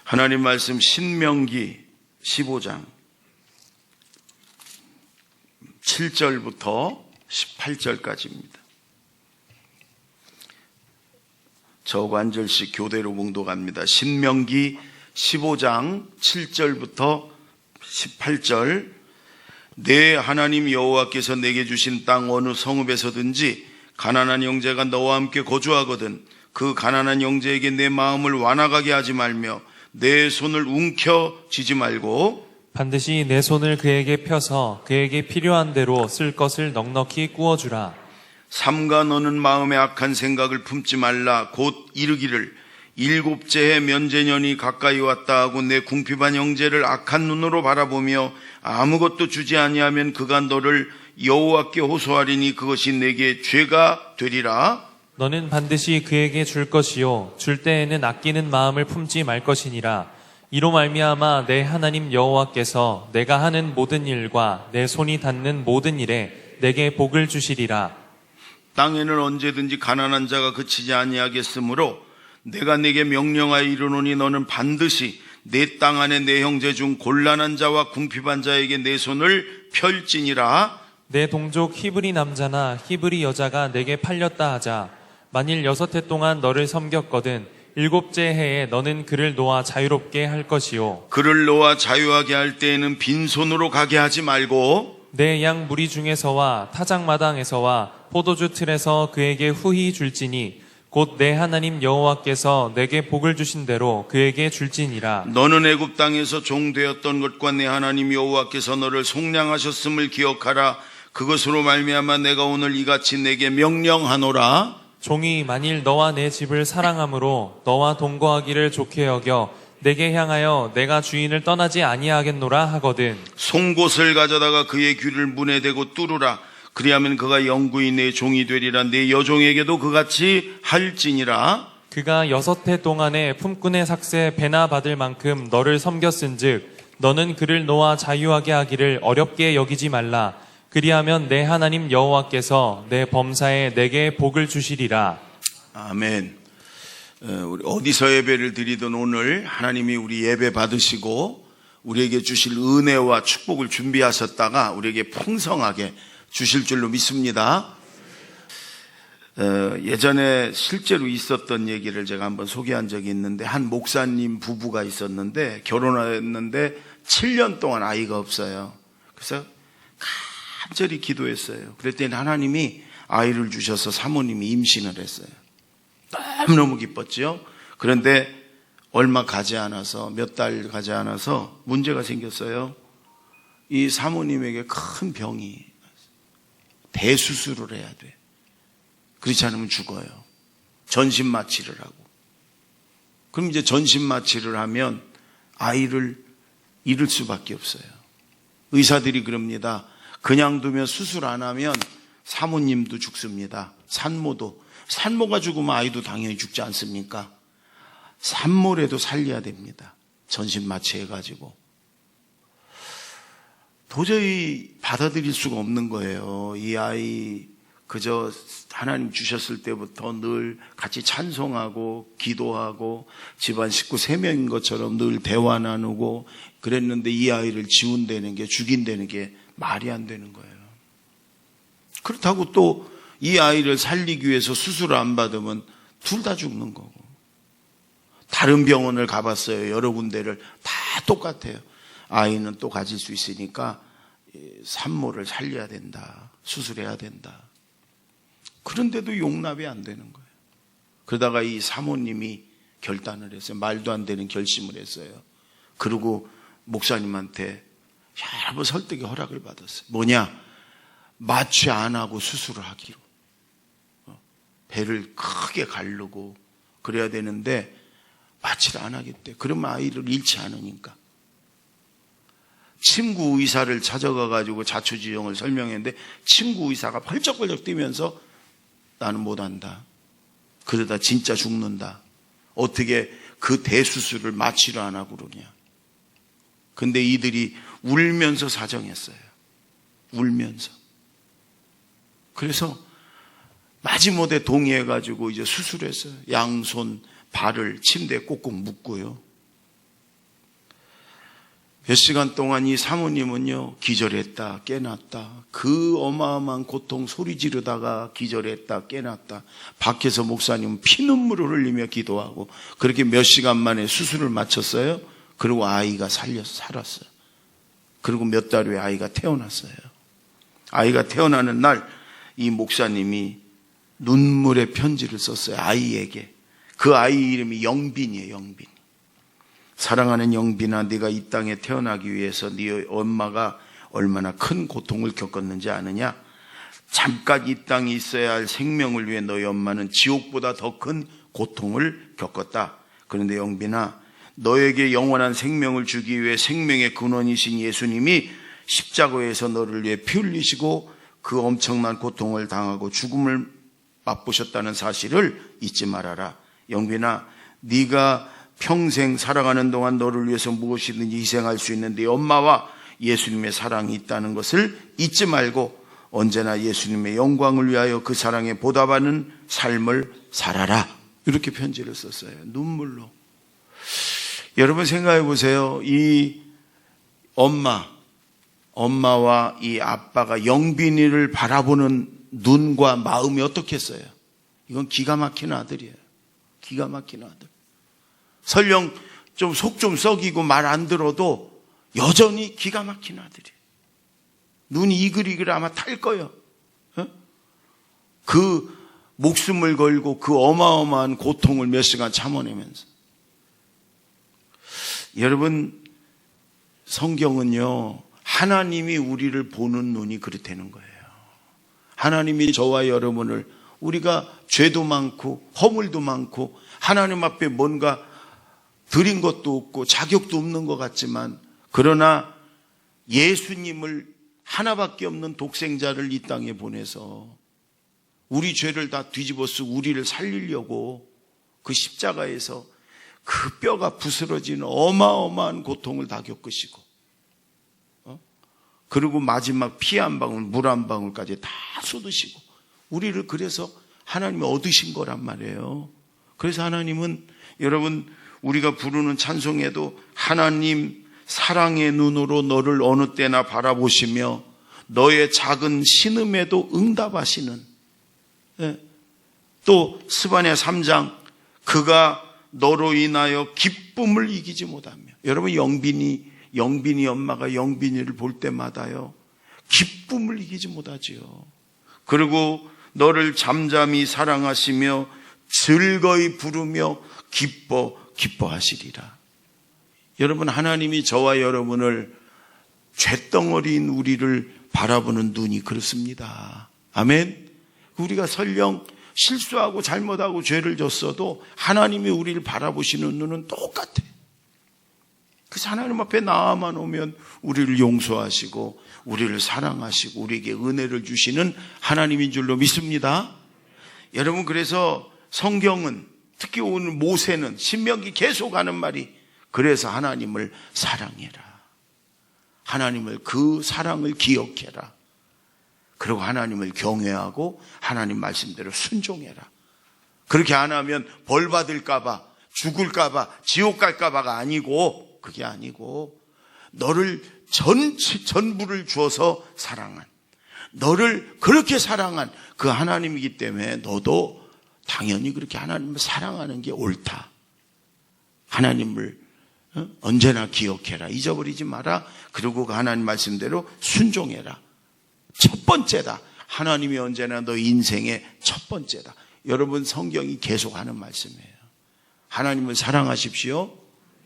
하나님 말씀 신명기 15장 7절부터 18절까지입니다. 저하고 한 절씩 교대로 봉독합니다. 신명기 15장 7절부터 18절. 내 하나님 여호와께서 내게 주신 땅 어느 성읍에서든지 가난한 형제가 너와 함께 거주하거든 그 가난한 형제에게 내 마음을 완악하게 하지 말며 내 손을 움켜쥐지 말고 반드시 내 손을 그에게 펴서 그에게 필요한 대로 쓸 것을 넉넉히 구워주라. 삼가 너는 마음에 악한 생각을 품지 말라. 곧 이르기를 일곱째 해 면제년이 가까이 왔다 하고 내 궁핍한 형제를 악한 눈으로 바라보며 아무것도 주지 아니하면 그가 너를 여호와께 호소하리니 그것이 내게 죄가 되리라. 너는 반드시 그에게 줄 것이요 줄 때에는 아끼는 마음을 품지 말 것이니라. 이로 말미암아 내 하나님 여호와께서 내가 하는 모든 일과 내 손이 닿는 모든 일에 내게 복을 주시리라. 땅에는 언제든지 가난한 자가 그치지 아니하겠으므로 내가 내게 명령하여 이르노니 너는 반드시 내 땅 안에 내 형제 중 곤란한 자와 궁핍한 자에게 내 손을 펼지니라. 내 동족 히브리 남자나 히브리 여자가 내게 팔렸다 하자. 만일 6해 동안 너를 섬겼거든 7째 해에 너는 그를 놓아 자유롭게 할 것이요 그를 놓아 자유하게 할 때에는 빈손으로 가게 하지 말고 내 양 무리 중에서와 타작마당에서와 포도주 틀에서 그에게 후히 줄지니 곧 내 하나님 여호와께서 내게 복을 주신 대로 그에게 줄지니라. 너는 애굽 땅에서 종되었던 것과 내 하나님 여호와께서 너를 속량하셨음을 기억하라. 그것으로 말미암아 내가 오늘 이같이 내게 명령하노라. 종이 만일 너와 내 집을 사랑함으로 너와 동거하기를 좋게 여겨 내게 향하여 내가 주인을 떠나지 아니하겠노라 하거든 송곳을 가져다가 그의 귀를 문에 대고 뚫으라. 그리하면 그가 영구히 내 종이 되리라. 내 여종에게도 그같이 할지니라. 그가 6해 동안에 품꾼의 삭세 배나 받을 만큼 너를 섬겼은즉 너는 그를 놓아 자유하게 하기를 어렵게 여기지 말라. 그리하면 내 하나님 여호와께서 내 범사에 내게 복을 주시리라. 아멘. 우리 어디서 예배를 드리든 오늘 하나님이 우리 예배 받으시고 우리에게 주실 은혜와 축복을 준비하셨다가 우리에게 풍성하게 주실 줄로 믿습니다. 예전에 실제로 있었던 얘기를 제가 한번 소개한 적이 있는데 한 목사님 부부가 있었는데 결혼했는데 7년 동안 아이가 없어요. 그래서 간절히 기도했어요. 그랬더니 하나님이 아이를 주셔서 사모님이 임신을 했어요. 너무너무 기뻤죠. 그런데 얼마 가지 않아서 몇 달 가지 않아서 문제가 생겼어요. 이 사모님에게 큰 병이 대수술을 해야 돼. 그렇지 않으면 죽어요. 전신 마취를 하고. 그럼 이제 전신 마취를 하면 아이를 잃을 수밖에 없어요. 의사들이 그럽니다. 그냥 두면 수술 안 하면 사모님도 죽습니다. 산모가 죽으면 아이도 당연히 죽지 않습니까? 산모라도 살려야 됩니다. 전신 마취해가지고. 도저히 받아들일 수가 없는 거예요. 이 아이 그저 하나님 주셨을 때부터 늘 같이 찬송하고 기도하고 집안 식구 3명인 것처럼 늘 대화 나누고 그랬는데 이 아이를 지운다는 게 죽인다는 게 말이 안 되는 거예요. 그렇다고 또 이 아이를 살리기 위해서 수술을 안 받으면 둘 다 죽는 거고. 다른 병원을 가봤어요. 여러 군데를 다 똑같아요. 아이는 또 가질 수 있으니까 산모를 살려야 된다. 수술해야 된다. 그런데도 용납이 안 되는 거예요. 그러다가 이 사모님이 결단을 했어요. 말도 안 되는 결심을 했어요. 그리고 목사님한테 여러 번 설득의 허락을 받았어요. 뭐냐? 마취 안 하고 수술을 하기로. 배를 크게 가르고 그래야 되는데 마취를 안 하겠대. 그러면 아이를 잃지 않으니까. 친구 의사를 찾아가가지고 자초지종을 설명했는데 친구 의사가 펄쩍펄쩍 뛰면서 나는 못한다. 그러다 진짜 죽는다. 어떻게 그 대수술을 마취를 안 하고 그러냐. 근데 이들이 울면서 사정했어요. 울면서. 그래서 마지못해 동의해가지고 이제 수술했어요. 양손, 발을 침대에 꼭꼭 묶고요. 몇 시간 동안 이 사모님은요, 기절했다 깨났다, 그 어마어마한 고통 소리 지르다가 기절했다 깨났다, 밖에서 목사님은 피눈물을 흘리며 기도하고, 그렇게 몇 시간 만에 수술을 마쳤어요. 그리고 아이가 살았어요. 그리고 몇 달 후에 아이가 태어났어요. 아이가 태어나는 날 이 목사님이 눈물의 편지를 썼어요. 아이에게. 그 아이 이름이 영빈이에요. 영빈. 사랑하는 영빈아, 네가 이 땅에 태어나기 위해서 네 엄마가 얼마나 큰 고통을 겪었는지 아느냐? 잠깐 이 땅에 있어야 할 생명을 위해 너희 엄마는 지옥보다 더 큰 고통을 겪었다. 그런데 영빈아, 너에게 영원한 생명을 주기 위해 생명의 근원이신 예수님이 십자가에서 너를 위해 피 흘리시고 그 엄청난 고통을 당하고 죽음을 맛보셨다는 사실을 잊지 말아라. 영빈아, 네가 평생 살아가는 동안 너를 위해서 무엇이든지 희생할 수 있는 네 엄마와 예수님의 사랑이 있다는 것을 잊지 말고 언제나 예수님의 영광을 위하여 그 사랑에 보답하는 삶을 살아라. 이렇게 편지를 썼어요. 눈물로. 여러분 생각해 보세요. 이 엄마와 이 아빠가 영빈이를 바라보는 눈과 마음이 어떻겠어요? 이건 기가 막힌 아들이에요. 기가 막힌 아들. 설령 좀 속 좀 썩이고 말 안 들어도 여전히 기가 막힌 아들이에요. 눈이 이글이글 아마 탈 거예요. 그 목숨을 걸고 그 어마어마한 고통을 몇 시간 참아내면서. 여러분, 성경은요, 하나님이 우리를 보는 눈이 그렇다는 거예요. 하나님이 저와 여러분을, 우리가 죄도 많고 허물도 많고 하나님 앞에 뭔가 드린 것도 없고 자격도 없는 것 같지만, 그러나 예수님을, 하나밖에 없는 독생자를 이 땅에 보내서 우리 죄를 다 뒤집어 쓰고 우리를 살리려고 그 십자가에서 그 뼈가 부스러지는 어마어마한 고통을 다 겪으시고, 그리고 마지막 피 한 방울, 물 한 방울까지 다 쏟으시고 우리를 그래서 하나님이 얻으신 거란 말이에요. 그래서 하나님은, 여러분, 우리가 부르는 찬송에도 하나님 사랑의 눈으로 너를 어느 때나 바라보시며 너의 작은 신음에도 응답하시는, 또 스바냐 3장 그가 너로 인하여 기쁨을 이기지 못하며, 여러분 영빈이 엄마가 영빈이를 볼 때마다요 기쁨을 이기지 못하지요. 그리고 너를 잠잠히 사랑하시며 즐거이 부르며 기뻐하시리라. 여러분, 하나님이 저와 여러분을, 쇳덩어리인 우리를 바라보는 눈이 그렇습니다. 아멘. 우리가 설령 실수하고 잘못하고 죄를 졌어도 하나님이 우리를 바라보시는 눈은 똑같아. 그래서 하나님 앞에 나아만 오면 우리를 용서하시고 우리를 사랑하시고 우리에게 은혜를 주시는 하나님인 줄로 믿습니다. 여러분, 그래서 성경은, 특히 오늘 모세는, 신명기 계속 하는 말이, 그래서 하나님을 사랑해라. 하나님을, 그 사랑을 기억해라. 그리고 하나님을 경외하고 하나님 말씀대로 순종해라. 그렇게 안 하면 벌 받을까봐, 죽을까봐, 지옥 갈까봐가 아니고, 그게 아니고, 너를 전부를 주어서 사랑한, 너를 그렇게 사랑한 그 하나님이기 때문에 너도 당연히 그렇게 하나님을 사랑하는 게 옳다. 하나님을 언제나 기억해라. 잊어버리지 마라. 그리고 그 하나님 말씀대로 순종해라. 첫 번째다. 하나님이 언제나 너 인생의 첫 번째다. 여러분, 성경이 계속 하는 말씀이에요. 하나님을 사랑하십시오.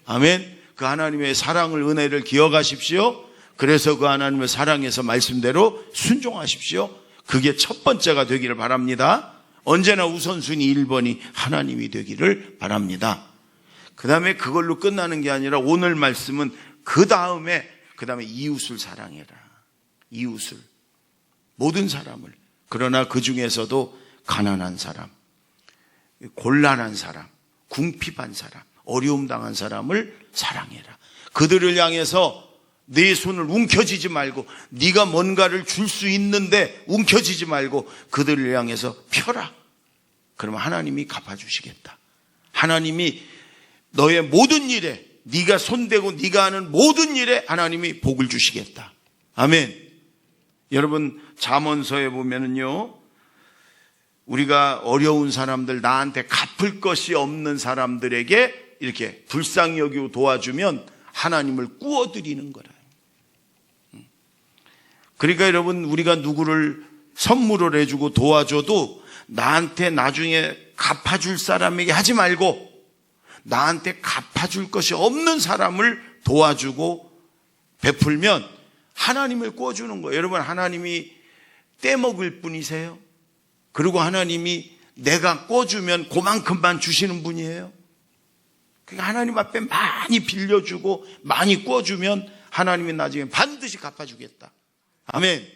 아멘. 그 하나님의 사랑을, 은혜를 기억하십시오. 그래서 그 하나님을 사랑해서 말씀대로 순종하십시오. 그게 첫 번째가 되기를 바랍니다. 언제나 우선순위 1번이 하나님이 되기를 바랍니다. 그 다음에 그걸로 끝나는 게 아니라 오늘 말씀은 그 다음에 이웃을 사랑해라. 이웃을, 모든 사람을. 그러나 그 중에서도 가난한 사람, 곤란한 사람, 궁핍한 사람, 어려움 당한 사람을 사랑해라. 그들을 향해서 내 손을 움켜쥐지 말고, 네가 뭔가를 줄 수 있는데 움켜쥐지 말고 그들을 향해서 펴라. 그러면 하나님이 갚아주시겠다. 하나님이 너의 모든 일에 네가 손대고 네가 하는 모든 일에 하나님이 복을 주시겠다. 아멘. 여러분 잠언서에 보면은요, 우리가 어려운 사람들, 나한테 갚을 것이 없는 사람들에게 이렇게 불쌍히 여기고 도와주면 하나님을 꾸어드리는 거라. 그러니까 여러분, 우리가 누구를 선물을 해주고 도와줘도 나한테 나중에 갚아줄 사람에게 하지 말고 나한테 갚아줄 것이 없는 사람을 도와주고 베풀면 하나님을 꾸어주는 거예요. 여러분, 하나님이 떼먹을 분이세요. 그리고 하나님이 내가 꿔주면 그만큼만 주시는 분이에요. 그러니까 하나님 앞에 많이 빌려주고 많이 꿔주면 하나님이 나중에 반드시 갚아주겠다. 아멘.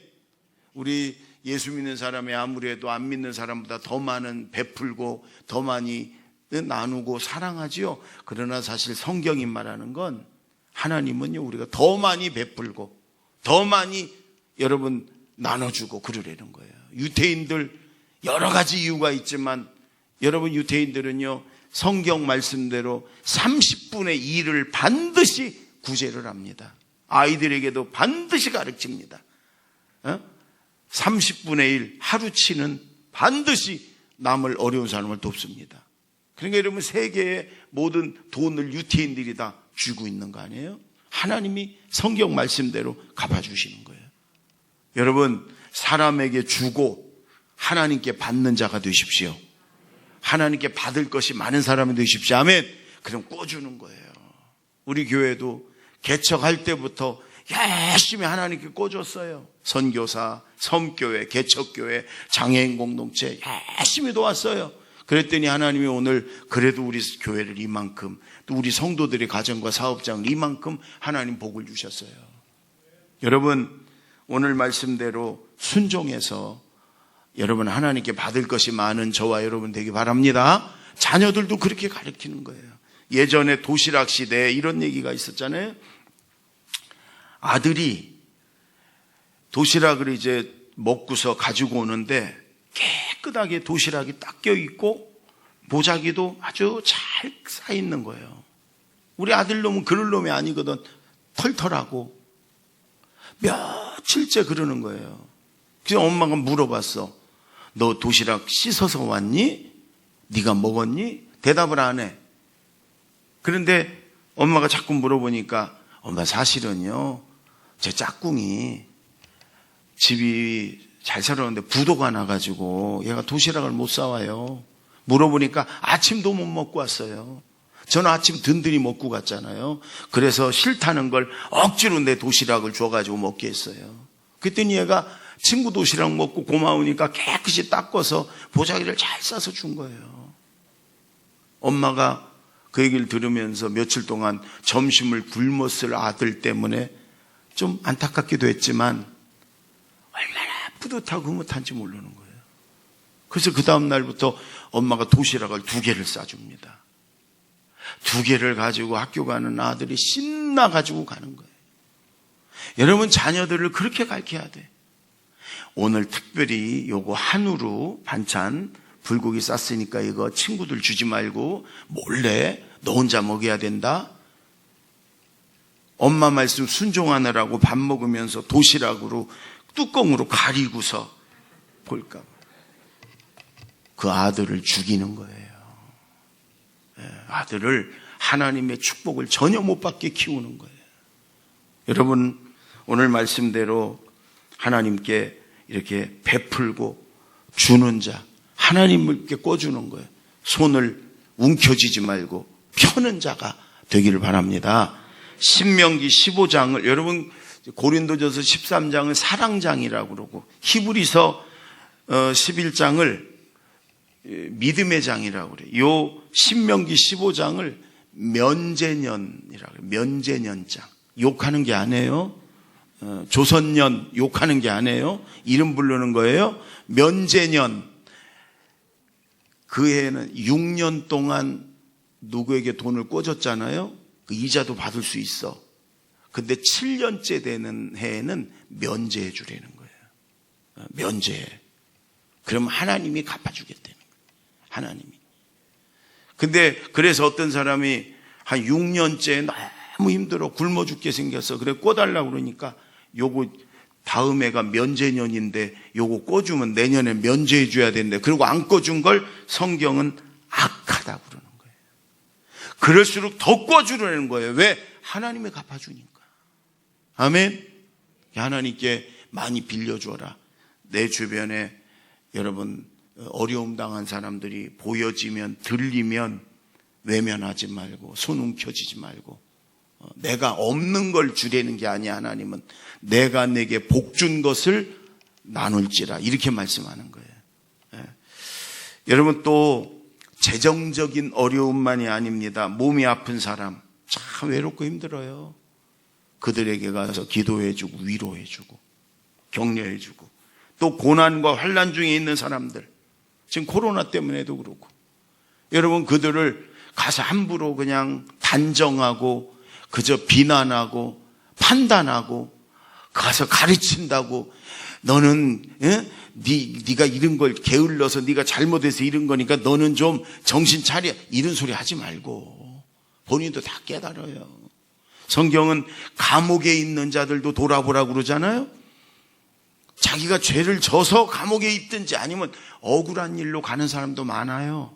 우리 예수 믿는 사람이 아무래도 안 믿는 사람보다 더 많은 베풀고 더 많이 나누고 사랑하지요. 그러나 사실 성경이 말하는 건 하나님은요, 우리가 더 많이 베풀고 더 많이 여러분 나눠주고 그러려는 거예요. 유대인들 여러 가지 이유가 있지만 여러분, 유대인들은요 성경 말씀대로 30분의 1을 반드시 구제를 합니다. 아이들에게도 반드시 가르칩니다. 30분의 1 하루치는 반드시 남을 어려운 사람을 돕습니다. 그러니까 여러분, 세계의 모든 돈을 유태인들이 다 쥐고 있는 거 아니에요? 하나님이 성경 말씀대로 갚아주시는 거예요. 여러분, 사람에게 주고 하나님께 받는 자가 되십시오. 하나님께 받을 것이 많은 사람이 되십시오. 아멘. 그럼 꿔주는 거예요. 우리 교회도 개척할 때부터 열심히 하나님께 꿔줬어요. 선교사, 섬교회, 개척교회, 장애인 공동체 열심히 도왔어요. 그랬더니 하나님이 오늘 그래도 우리 교회를 이만큼, 또 우리 성도들의 가정과 사업장을 이만큼 하나님 복을 주셨어요. 여러분, 오늘 말씀대로 순종해서 여러분 하나님께 받을 것이 많은 저와 여러분 되기 바랍니다. 자녀들도 그렇게 가르치는 거예요. 예전에 도시락 시대에 이런 얘기가 있었잖아요. 아들이 도시락을 이제 먹고서 가지고 오는데 깨끗하게 도시락이 닦여 있고 보자기도 아주 잘 싸 있는 거예요. 우리 아들 놈은 그럴 놈이 아니거든. 털털하고 며칠째 그러는 거예요. 그래서 엄마가 물어봤어. 너 도시락 씻어서 왔니? 네가 먹었니? 대답을 안 해. 그런데 엄마가 자꾸 물어보니까, 엄마 사실은요, 제 짝꿍이 집이 잘 살았는데 부도가 나가지고 얘가 도시락을 못 사와요. 물어보니까 아침도 못 먹고 왔어요. 저는 아침 든든히 먹고 갔잖아요. 그래서 싫다는 걸 억지로 내 도시락을 줘가지고 먹게 했어요. 그랬더니 얘가 친구 도시락 먹고 고마우니까 깨끗이 닦아서 보자기를 잘 싸서 준 거예요. 엄마가 그 얘기를 들으면서 며칠 동안 점심을 굶었을 아들 때문에 좀 안타깝기도 했지만 얼마나 뿌듯하고 흐뭇한지 모르는 거예요. 그래서 그 다음 날부터 엄마가 도시락을 2개를 싸줍니다. 2개를 가지고 학교 가는 아들이 신나 가지고 가는 거예요. 여러분, 자녀들을 그렇게 가르쳐야 돼. 오늘 특별히 요거 한우로 반찬 불고기 쌌으니까 이거 친구들 주지 말고 몰래 너 혼자 먹어야 된다. 엄마 말씀 순종하느라고 밥 먹으면서 도시락으로 뚜껑으로 가리고서 볼까 봐. 그 아들을 죽이는 거예요. 아들을 하나님의 축복을 전혀 못 받게 키우는 거예요. 여러분, 오늘 말씀대로 하나님께 이렇게 베풀고 주는 자, 하나님께 꿔주는 거예요. 손을 움켜쥐지 말고 펴는 자가 되기를 바랍니다. 신명기 15장을, 여러분 고린도전서 13장을 사랑장이라고 그러고 히브리서 11장을 믿음의 장이라고 그래요. 요 신명기 15장을 면제년이라고 해요. 면제년장. 욕하는 게 아니에요. 조선년 욕하는 게 아니에요. 이름 부르는 거예요. 면제년. 그 해에는 6년 동안 누구에게 돈을 꿔줬잖아요. 그 이자도 받을 수 있어. 근데 7년째 되는 해에는 면제해 주라는 거예요. 면제해. 그럼 하나님이 갚아주겠다는 거예요. 하나님이. 근데 그래서 어떤 사람이 한 6년째 너무 힘들어 굶어 죽게 생겼어. 그래 꿔달라고 그러니까 요거 다음 해가 면제년인데 요거 꿔주면 내년에 면제해 줘야 되는데 그리고 안 꿔준 걸 성경은 악하다고 그러는 거예요. 그럴수록 더 꿔주려는 거예요. 왜? 하나님이 갚아주니까. 아멘. 하나님께 많이 빌려줘라. 내 주변에 여러분 어려움 당한 사람들이 보여지면 들리면 외면하지 말고 손 움켜쥐지 말고 내가 없는 걸 주려는 게 아니야. 하나님은 내가 내게 복 준 것을 나눌지라 이렇게 말씀하는 거예요. 예. 여러분 또 재정적인 어려움만이 아닙니다. 몸이 아픈 사람 참 외롭고 힘들어요. 그들에게 가서 기도해주고 위로해주고 격려해주고 또 고난과 환난 중에 있는 사람들 지금 코로나 때문에도 그렇고 여러분 그들을 가서 함부로 그냥 단정하고 그저 비난하고 판단하고 가서 가르친다고 너는 네가 이런 걸 게을러서 네가 잘못해서 이런 거니까 너는 좀 정신 차려 이런 소리 하지 말고 본인도 다 깨달아요. 성경은 감옥에 있는 자들도 돌아보라고 그러잖아요. 자기가 죄를 져서 감옥에 있든지 아니면 억울한 일로 가는 사람도 많아요.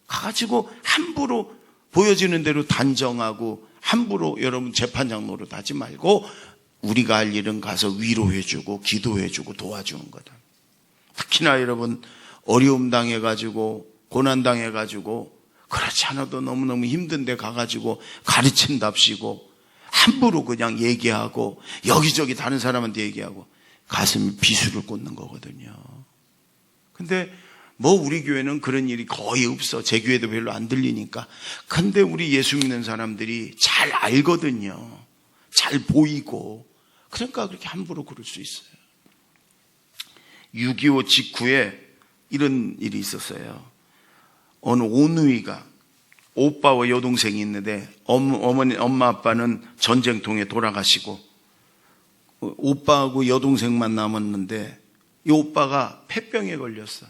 가가지고 함부로 보여지는 대로 단정하고 함부로 여러분 재판장 노릇 하지 말고 우리가 할 일은 가서 위로해주고 기도해주고 도와주는 거다. 특히나 여러분 어려움 당해가지고 고난 당해가지고 그렇지 않아도 너무너무 힘든데 가가지고 가르친답시고 함부로 그냥 얘기하고 여기저기 다른 사람한테 얘기하고 가슴에 비수를 꽂는 거거든요. 근데 뭐 우리 교회는 그런 일이 거의 없어. 제 교회도 별로 안 들리니까. 근데 우리 예수 믿는 사람들이 잘 알거든요. 잘 보이고. 그러니까 그렇게 함부로 그럴 수 있어요. 6.25 직후에 이런 일이 있었어요. 어느 오누이가 오빠와 여동생이 있는데 엄마 아빠는 전쟁통에 돌아가시고 오빠하고 여동생만 남았는데 이 오빠가 폐병에 걸렸어.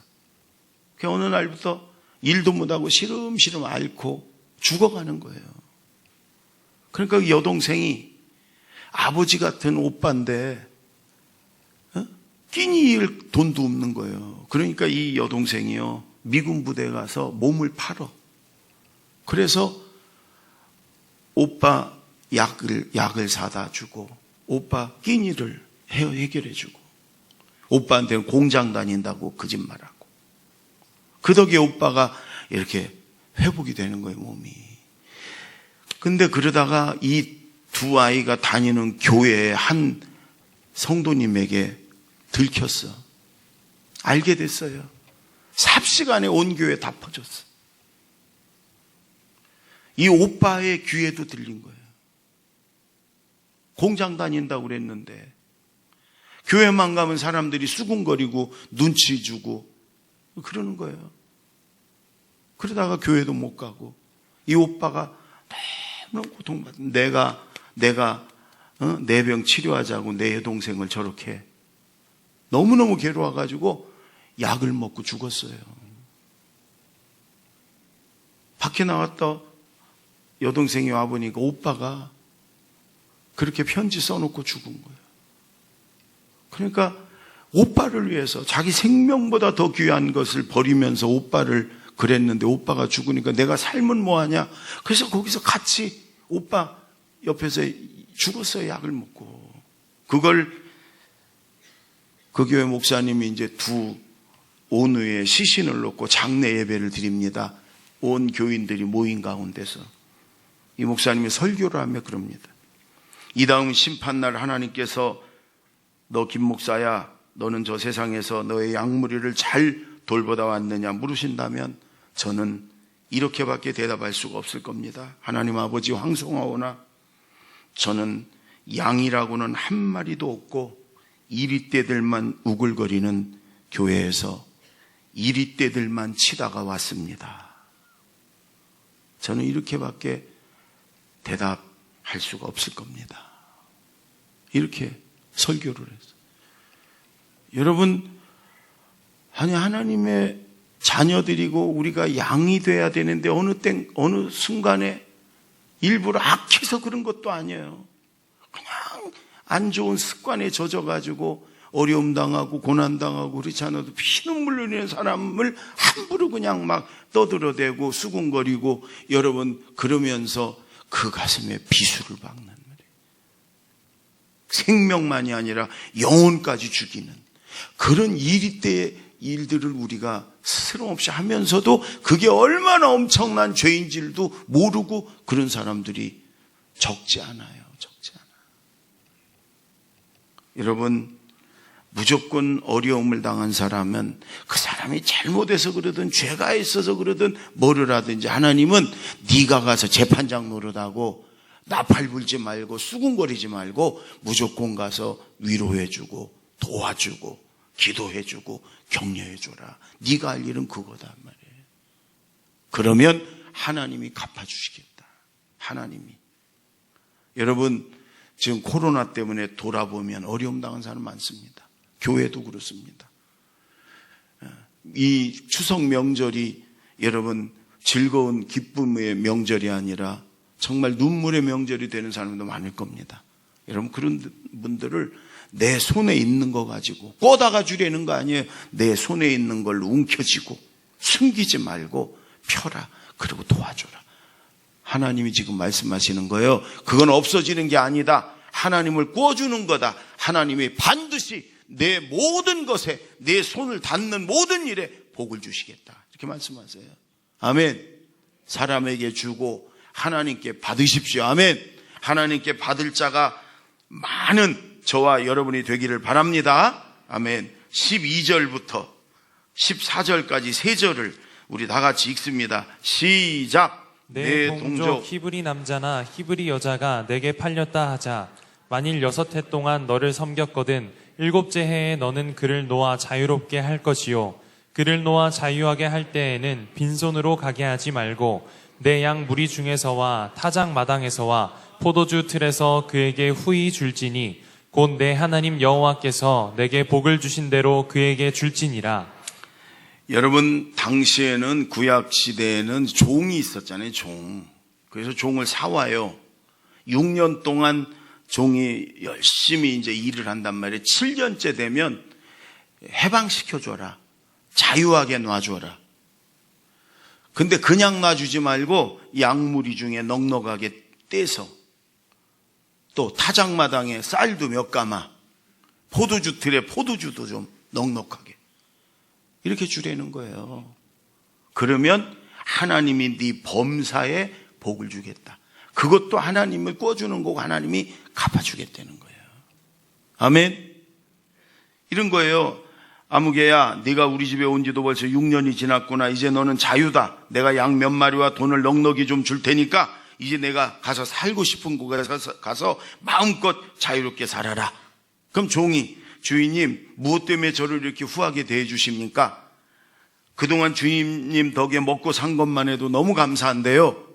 그 어느 날부터 일도 못하고 시름시름 앓고 죽어가는 거예요. 그러니까 그 여동생이 아버지 같은 오빠인데 끼니일 돈도 없는 거예요. 그러니까 이 여동생이요 미군 부대에 가서 몸을 팔어. 그래서 오빠 약을 사다 주고 오빠 끼니를 해결해 주고 오빠한테는 공장 다닌다고 거짓말하고 그 덕에 오빠가 이렇게 회복이 되는 거예요, 몸이. 근데 그러다가 이 두 아이가 다니는 교회의 한 성도님에게 들켰어. 알게 됐어요. 삽시간에 온 교회 다 퍼졌어. 이 오빠의 귀에도 들린 거예요. 공장 다닌다고 그랬는데 교회만 가면 사람들이 수군거리고 눈치 주고 그러는 거예요. 그러다가 교회도 못 가고 이 오빠가 너무 고통받는 내가 내 병 치료하자고 내 여동생을 저렇게 너무너무 괴로워가지고 약을 먹고 죽었어요. 밖에 나왔다 여동생이 와보니까 오빠가 그렇게 편지 써놓고 죽은 거예요. 그러니까 오빠를 위해서 자기 생명보다 더 귀한 것을 버리면서 오빠를 그랬는데 오빠가 죽으니까 내가 삶은 뭐하냐. 그래서 거기서 같이 오빠 옆에서 죽었어요. 약을 먹고. 그걸 그 교회 목사님이 이제 두 오누에 시신을 놓고 장례 예배를 드립니다. 온 교인들이 모인 가운데서 이 목사님이 설교를 하며 그럽니다. 이 다음 심판날 하나님께서 너 김 목사야 너는 저 세상에서 너의 양무리를 잘 돌보다 왔느냐 물으신다면 저는 이렇게밖에 대답할 수가 없을 겁니다. 하나님 아버지 황송하오나 저는 양이라고는 한 마리도 없고 이리떼들만 우글거리는 교회에서 이리떼들만 치다가 왔습니다. 저는 이렇게밖에 대답할 수가 없을 겁니다. 이렇게 설교를 했어요. 여러분, 아니 하나님의 자녀들이고 우리가 양이 돼야 되는데 어느 순간에 일부러 악해서 그런 것도 아니에요. 그냥 안 좋은 습관에 젖어가지고 어려움 당하고 고난 당하고 그렇지 않아도 피눈물 흘리는 사람을 함부로 그냥 막 떠들어대고 수군거리고 여러분 그러면서 그 가슴에 비수를 박는 말이에요. 생명만이 아니라 영혼까지 죽이는 그런 일들을 우리가 스스럼 없이 하면서도 그게 얼마나 엄청난 죄인지도 모르고 그런 사람들이 적지 않아요. 여러분, 무조건 어려움을 당한 사람은 그 사람이 잘못해서 그러든 죄가 있어서 그러든 뭐를 하든지 하나님은 네가 가서 재판장 노릇하고 나팔 불지 말고 수군거리지 말고 무조건 가서 위로해주고 도와주고 기도해주고 격려해줘라. 네가 할 일은 그거단 말이에요. 그러면 하나님이 갚아주시겠다. 하나님이. 여러분 지금 코로나 때문에 돌아보면 어려움 당한 사람 많습니다. 교회도 그렇습니다. 이 추석 명절이 여러분 즐거운 기쁨의 명절이 아니라 정말 눈물의 명절이 되는 사람도 많을 겁니다. 여러분 그런 분들을 내 손에 있는 거 가지고 꼬다가 주려는 거 아니에요. 내 손에 있는 걸 움켜쥐고 숨기지 말고 펴라. 그리고 도와줘라. 하나님이 지금 말씀하시는 거예요. 그건 없어지는 게 아니다. 하나님을 구워주는 거다. 하나님이 반드시 내 모든 것에 내 손을 닿는 모든 일에 복을 주시겠다. 이렇게 말씀하세요. 아멘. 사람에게 주고 하나님께 받으십시오. 아멘. 하나님께 받을 자가 많은 저와 여러분이 되기를 바랍니다. 아멘. 12절부터 14절까지 3절을 우리 다 같이 읽습니다. 시작. 내 동족 히브리 남자나 히브리 여자가 내게 팔렸다 하자. 만일 6해 동안 너를 섬겼거든 7째 해에 너는 그를 놓아 자유롭게 할 것이요. 그를 놓아 자유하게 할 때에는 빈손으로 가게 하지 말고 내 양 무리 중에서와 타작 마당에서와 포도주 틀에서 그에게 후히 줄지니 곧 내 하나님 여호와께서 내게 복을 주신 대로 그에게 줄지니라. 여러분 당시에는 구약 시대에는 종이 있었잖아요. 종. 그래서 종을 사와요. 6년 동안 종이 열심히 이제 일을 한단 말이에요. 7년째 되면 해방시켜줘라. 자유하게 놔줘라. 근데 그냥 놔주지 말고 양무리 중에 넉넉하게 떼서 또 타작마당에 쌀도 몇 가마, 포도주 틀에 포도주도 좀 넉넉하게 이렇게 주라는 거예요. 그러면 하나님이 네 범사에 복을 주겠다. 그것도 하나님을 꿔주는 거고 하나님이 갚아주겠다는 거예요. 아멘. 이런 거예요. 아무개야, 네가 우리 집에 온 지도 벌써 6년이 지났구나. 이제 너는 자유다. 내가 양 몇 마리와 돈을 넉넉히 좀 줄 테니까 이제 내가 가서 살고 싶은 곳에 가서 마음껏 자유롭게 살아라. 그럼 종이, 주인님 무엇 때문에 저를 이렇게 후하게 대해 주십니까? 그동안 주인님 덕에 먹고 산 것만 해도 너무 감사한데요.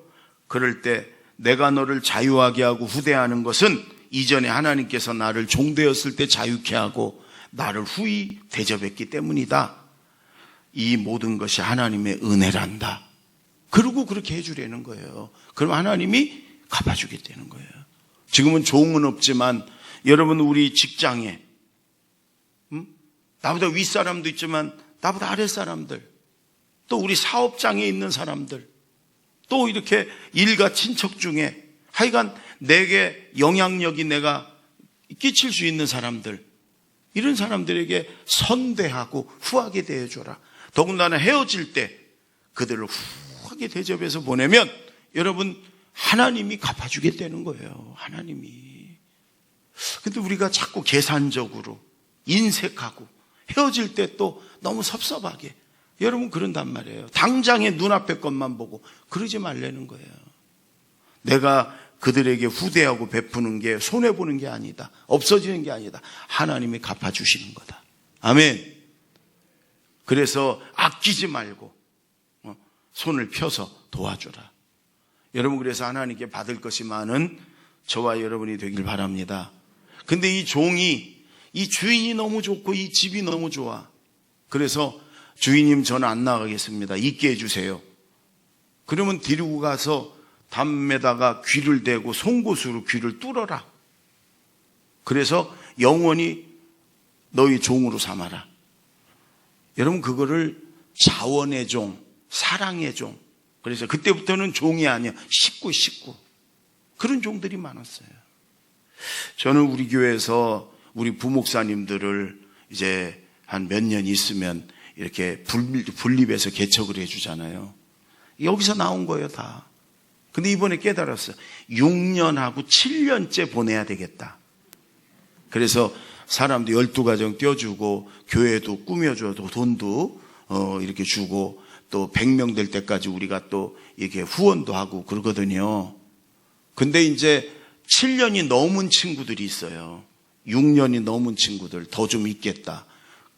그럴 때 내가 너를 자유하게 하고 후대하는 것은 이전에 하나님께서 나를 종되었을 때 자유케 하고 나를 후히 대접했기 때문이다. 이 모든 것이 하나님의 은혜란다. 그러고 그렇게 해주려는 거예요. 그럼 하나님이 갚아주겠다는 거예요. 지금은 종은 없지만 여러분 우리 직장에 나보다 윗사람도 있지만 나보다 아랫사람들, 또 우리 사업장에 있는 사람들, 또 이렇게 일가 친척 중에 하여간 내게 영향력이 내가 끼칠 수 있는 사람들, 이런 사람들에게 선대하고 후하게 대해줘라. 더군다나 헤어질 때 그들을 후하게 대접해서 보내면 여러분 하나님이 갚아주겠다는 거예요. 하나님이. 근데 우리가 자꾸 계산적으로 인색하고 헤어질 때 또 너무 섭섭하게 여러분 그런단 말이에요. 당장에 눈앞의 것만 보고 그러지 말라는 거예요. 내가 그들에게 후대하고 베푸는 게 손해보는 게 아니다. 없어지는 게 아니다. 하나님이 갚아주시는 거다. 아멘. 그래서 아끼지 말고 손을 펴서 도와줘라. 여러분 그래서 하나님께 받을 것이 많은 저와 여러분이 되길 바랍니다. 근데 이 종이 이 주인이 너무 좋고 이 집이 너무 좋아. 그래서 주인님 저는 안 나가겠습니다. 있게 해주세요. 그러면 데리고 가서 담에다가 귀를 대고 송곳으로 귀를 뚫어라. 그래서 영원히 너희 종으로 삼아라. 여러분 그거를 자원의 종, 사랑의 종. 그래서 그때부터는 종이 아니야. 식구. 그런 종들이 많았어요. 저는 우리 교회에서 우리 부목사님들을 이제 한 몇 년 있으면 이렇게 분립해서 개척을 해주잖아요. 여기서 나온 거예요, 다. 근데 이번에 깨달았어요. 6년하고 7년째 보내야 되겠다. 그래서 사람도 12가정 떼어주고 교회도 꾸며줘도 돈도 이렇게 주고 또 100명 될 때까지 우리가 또 이렇게 후원도 하고 그러거든요. 근데 이제 7년이 넘은 친구들이 있어요. 6년이 넘은 친구들 더 좀 있겠다.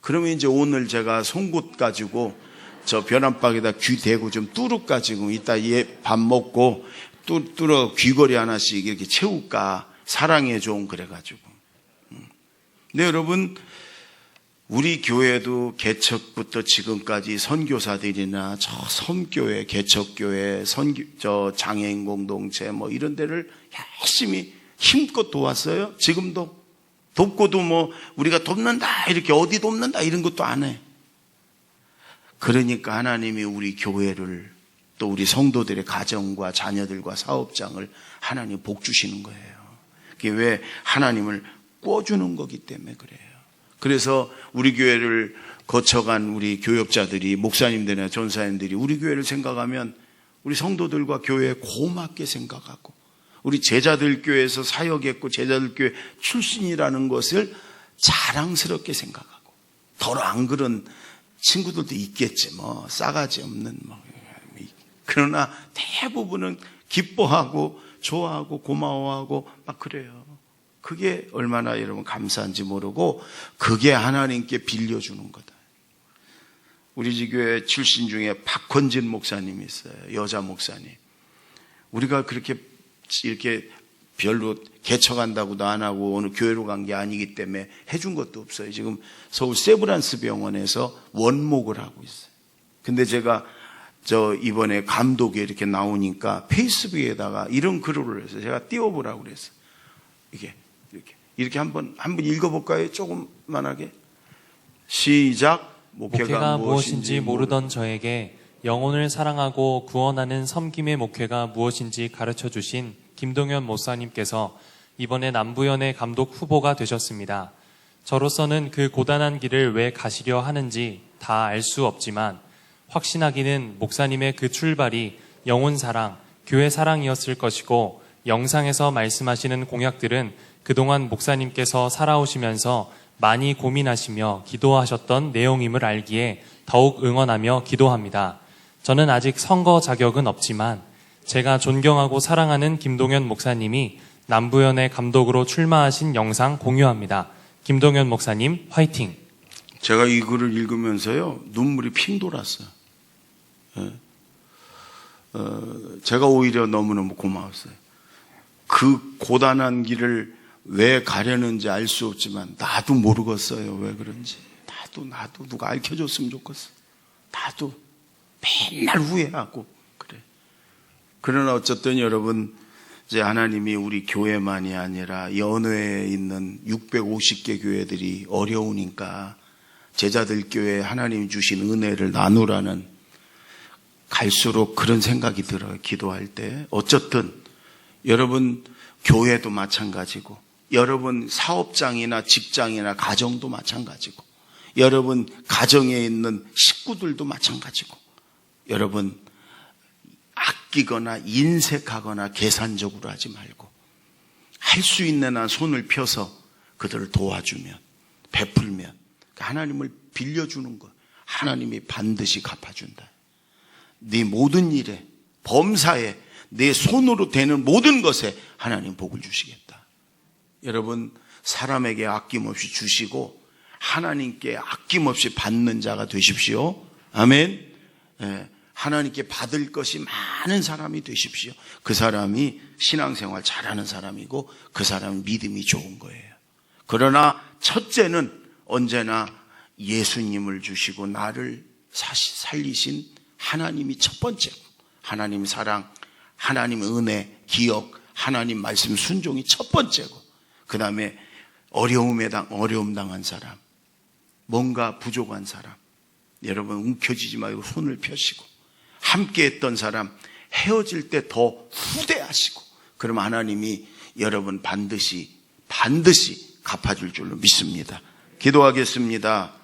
그러면 이제 오늘 제가 송곳 가지고 저 벼란박에다 귀 대고 좀 뚜룩 가지고 이따 얘 밥 먹고 뚫어 귀걸이 하나씩 이렇게 채울까. 사랑의 종 그래가지고. 근데 여러분 우리 교회도 개척부터 지금까지 선교사들이나 저 섬교회, 개척교회, 저 장애인 공동체 뭐 이런 데를 열심히 힘껏 도왔어요. 지금도 돕고도 뭐 우리가 돕는다 이렇게 어디 돕는다 이런 것도 안 해. 그러니까 하나님이 우리 교회를 또 우리 성도들의 가정과 자녀들과 사업장을 하나님 복 주시는 거예요. 그게 왜 하나님을 꿔주는 거기 때문에 그래요. 그래서 우리 교회를 거쳐간 우리 교역자들이 목사님들이나 전사님들이 우리 교회를 생각하면 우리 성도들과 교회에 고맙게 생각하고 우리 제자들 교회에서 사역했고 제자들 교회 출신이라는 것을 자랑스럽게 생각하고 더러 안 그런 친구들도 있겠지 뭐 싸가지 없는 뭐 그러나 대부분은 기뻐하고 좋아하고 고마워하고 막 그래요. 그게 얼마나 여러분 감사한지 모르고 그게 하나님께 빌려주는 거다. 우리 지교회 출신 중에 박헌진 목사님이 있어요. 여자 목사님. 우리가 그렇게 이렇게 별로 개척한다고도 안 하고 어느 교회로 간 게 아니기 때문에 해준 것도 없어요. 지금 서울 세브란스 병원에서 원목을 하고 있어요. 근데 제가 저 이번에 감독에 이렇게 나오니까 페이스북에다가 이런 글을 올렸어요. 제가 띄워보라고 그랬어요. 이렇게 한번 읽어볼까요? 조금만하게. 시작. 목회가 무엇인지 모르던 저에게 영혼을 사랑하고 구원하는 섬김의 목회가 무엇인지 가르쳐 주신 김동현 목사님께서 이번에 남부연의 감독 후보가 되셨습니다. 저로서는 그 고단한 길을 왜 가시려 하는지 다 알 수 없지만 확신하기는 목사님의 그 출발이 영혼 사랑, 교회 사랑이었을 것이고 영상에서 말씀하시는 공약들은 그동안 목사님께서 살아오시면서 많이 고민하시며 기도하셨던 내용임을 알기에 더욱 응원하며 기도합니다. 저는 아직 선거 자격은 없지만 제가 존경하고 사랑하는 김동현 목사님이 남부연의 감독으로 출마하신 영상 공유합니다. 김동현 목사님 화이팅! 제가 이 글을 읽으면서요 눈물이 핑 돌았어요. 제가 오히려 너무너무 고마웠어요. 그 고단한 길을 왜 가려는지 알 수 없지만 나도 모르겠어요. 왜 그런지. 나도 누가 알려줬으면 좋겠어. 나도 맨날 후회하고 그래. 그러나 어쨌든 여러분 이제 하나님이 우리 교회만이 아니라 연회에 있는 650개 교회들이 어려우니까 제자들 교회에 하나님 주신 은혜를 나누라는 갈수록 그런 생각이 들어요. 기도할 때. 어쨌든 여러분 교회도 마찬가지고 여러분 사업장이나 직장이나 가정도 마찬가지고 여러분 가정에 있는 식구들도 마찬가지고 여러분 아끼거나 인색하거나 계산적으로 하지 말고 할 수 있는 한 손을 펴서 그들을 도와주면 베풀면 하나님을 빌려주는 것 하나님이 반드시 갚아준다. 네 모든 일에 범사에 내 손으로 되는 모든 것에 하나님 복을 주시겠다. 여러분 사람에게 아낌없이 주시고 하나님께 아낌없이 받는 자가 되십시오. 아멘. 하나님께 받을 것이 많은 사람이 되십시오. 그 사람이 신앙생활 잘하는 사람이고 그 사람은 믿음이 좋은 거예요. 그러나 첫째는 언제나 예수님을 주시고 나를 살리신 하나님이 첫 번째고, 하나님 사랑, 하나님 은혜, 기억, 하나님 말씀 순종이 첫 번째고, 그 다음에 어려움 당한 사람, 뭔가 부족한 사람, 여러분 움켜쥐지 말고 손을 펴시고, 함께 했던 사람 헤어질 때 더 후대하시고, 그러면 하나님이 여러분 반드시 갚아줄 줄로 믿습니다. 기도하겠습니다.